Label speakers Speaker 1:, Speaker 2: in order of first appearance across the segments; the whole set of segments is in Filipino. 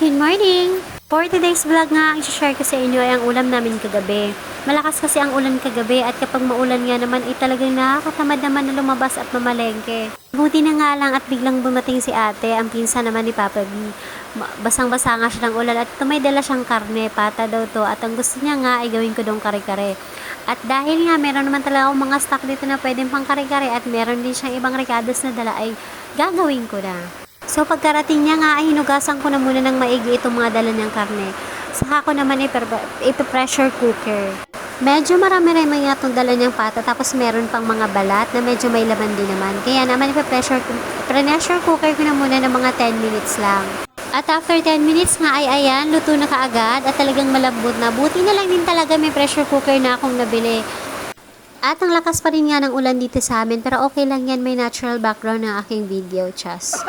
Speaker 1: Good morning! For today's vlog nga, ang share ko sa inyo ay ang ulam namin kagabi. Malakas kasi ang ulan kagabi at kapag maulan nga naman ay talagang nakakatamad naman na lumabas at mamalengke. Buti na nga lang at biglang bumating si ate, ang pinsan naman ni Papa B. Basang-basa nga siya ng ulan at may dala siyang karne, pata daw to at ang gusto niya nga ay gawin ko dong kare-kare. At dahil nga meron naman talaga akong mga stock dito na pwedeng pang kare-kare at meron din siyang ibang ricados na dala ay gagawin ko na. So pagkarating niya nga ay hinugasan ko na muna ng maigi itong mga dala niyang karne. Saka ko naman ipa-pressure cooker. Medyo marami-rami nga itong dala niyang pata tapos meron pang mga balat na medyo may laman din naman. Kaya naman ipa-pressure cooker ko na muna ng mga 10 minutes lang. At after 10 minutes nga ay ayan, luto na kaagad at talagang malambot na. Buti na lang din talaga may pressure cooker na akong nabili. At ang lakas pa rin nga ng ulan dito sa amin pero okay lang yan, may natural background ng aking video, chas.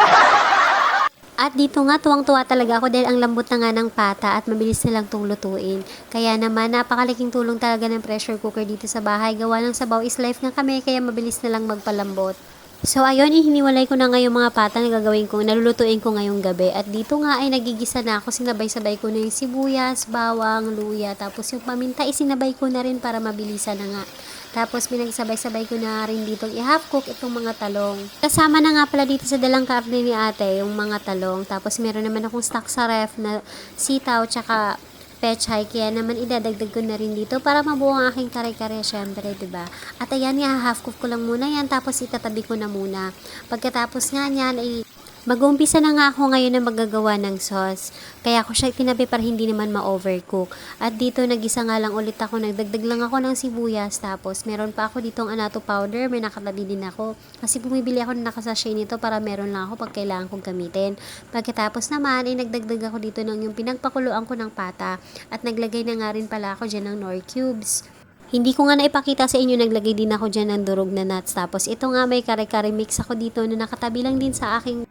Speaker 1: At dito nga, tuwang-tuwa talaga ako dahil ang lambot na nga ng pata at mabilis na lang itong lutuin. Kaya naman, napakalaking tulong talaga ng pressure cooker dito sa bahay. Gawa ng sabaw is life nga kami, kaya mabilis na lang magpalambot. So ayun, ihiniwalay ko na ngayong mga pata na gagawin ko, nalulutuin ko ngayong gabi. At dito nga ay nagigisa na ako, sinabay-sabay ko na yung sibuyas, bawang, luya, tapos yung paminta isinabay ko na rin para mabilisan na nga. Tapos pinagsabay-sabay ko na rin dito i-half cook itong mga talong. Kasama na nga pala dito sa dalang karne ni ate yung mga talong. Tapos meron naman akong stock sa ref na sitaw tsaka pechay. Kaya naman idadagdag ko na rin dito para mabuo ang aking kare-kare syempre, diba? At ayan nga, half cook ko lang muna yan. Tapos itatabi ko na muna. Pagkatapos nga yan ay mag-uumpisa na nga ako ngayon na maggagawa ng sauce. Kaya ako siya tinabi para hindi naman ma-overcook. At dito nagisa nga lang ulit ako, nagdagdag lang ako ng sibuyas. Tapos meron pa ako ditong anato powder, may nakatabi din ako. Kasi bumibili ako ng nakasashay nito para meron lang ako pag kailangan kong gamitin. Pagkatapos naman ay nagdagdag ako dito ng yung pinagpakuluan ko ng pata. At naglagay na nga rin pala ako dyan ng Knorr cubes. Hindi ko nga naipakita sa inyo, naglagay din ako dyan ng durog na nuts. Tapos ito nga may kare-kare mix ako dito na nakatabi lang din sa aking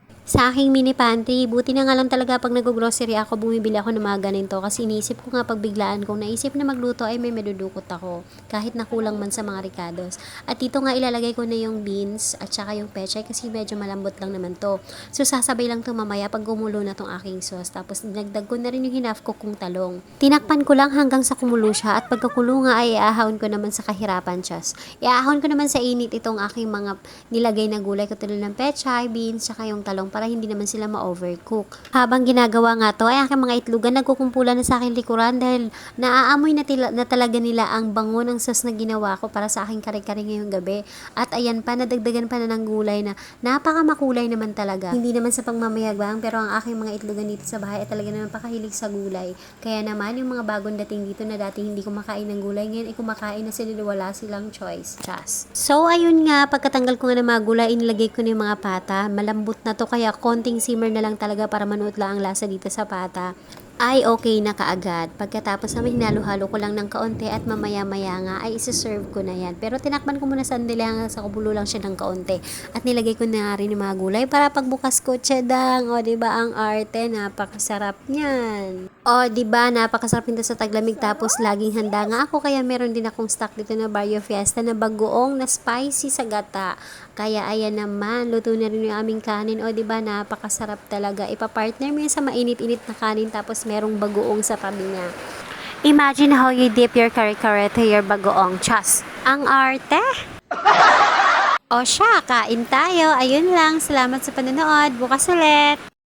Speaker 1: mini pantry. Buti na nga lang talaga pag nag-grocery ako, bumibili ako ng mga ganito. Kasi iniisip ko nga pagbiglaan kung naisip na magluto ay may madudukot ako. Kahit nakulang man sa mga ricados. At dito nga ilalagay ko na yung beans at saka yung pechay kasi medyo malambot lang naman to. So sasabay lang to mamaya pag gumulo na tong aking sauce. Tapos dinagdag ko na rin yung hinaf ko kong talong. Tinakpan ko lang hanggang sa kumulo siya at pagkakulo nga ay iahon ko naman sa kahirapan chas. Iahon ko naman sa init itong aking mga nilagay na gulay katulad ng pechay, beans, saka yung talong para hindi naman sila ma-overcook. Habang ginagawa nga to ay aking mga itlogan nagkukumpulan na sa aking likuran dahil naaamoy na talaga nila ang bango ng sauce na ginawa ko para sa aking kare-kare ngayong gabi. At ayan pa, nadagdagan pa na ng gulay na napakamakulay naman talaga. Hindi naman sa pangmamayagbang pero ang aking mga itlogan dito sa bahay ay talaga naman pakahilig sa gulay. Kaya naman yung mga bagong dating dito na dati hindi kumakain ng gulay ngayon ay kumakain na sila, wala silang choice. Chas. So ayun nga, pagkatanggal ko nga ng mga gulay, inilagay ko na yung mga pata. Malambot na to kaya konting simmer na lang talaga para manuot lang ang lasa dito sa pata. Ay okay na kaagad. Pagkatapos naman hinalo-halo ko lang ng kaunti at mamaya-maya nga ay isa-serve ko na yan. Pero tinakpan ko muna sandali hanggang sa kubulo lang siya ng kaunti. At nilagay ko na rin yung mga gulay para pagbukas ko, tsadang. O diba ang arte, napakasarap niyan. O diba napakasarap nito sa taglamig tapos laging handa nga ako. Kaya meron din akong stock dito na Barrio Fiesta na bagoong na spicy sa gata. Kaya ayan naman, luto na rin yung aming kanin. O diba napakasarap talaga. Ipapartner mo yan sa mainit-init na kanin tapos merong bagoong sa tabi niya. Imagine how you dip your kare-kare to your bagoong. Chas! Ang arte! O siya, kain tayo. Ayun lang. Salamat sa panonood. Bukas ulit!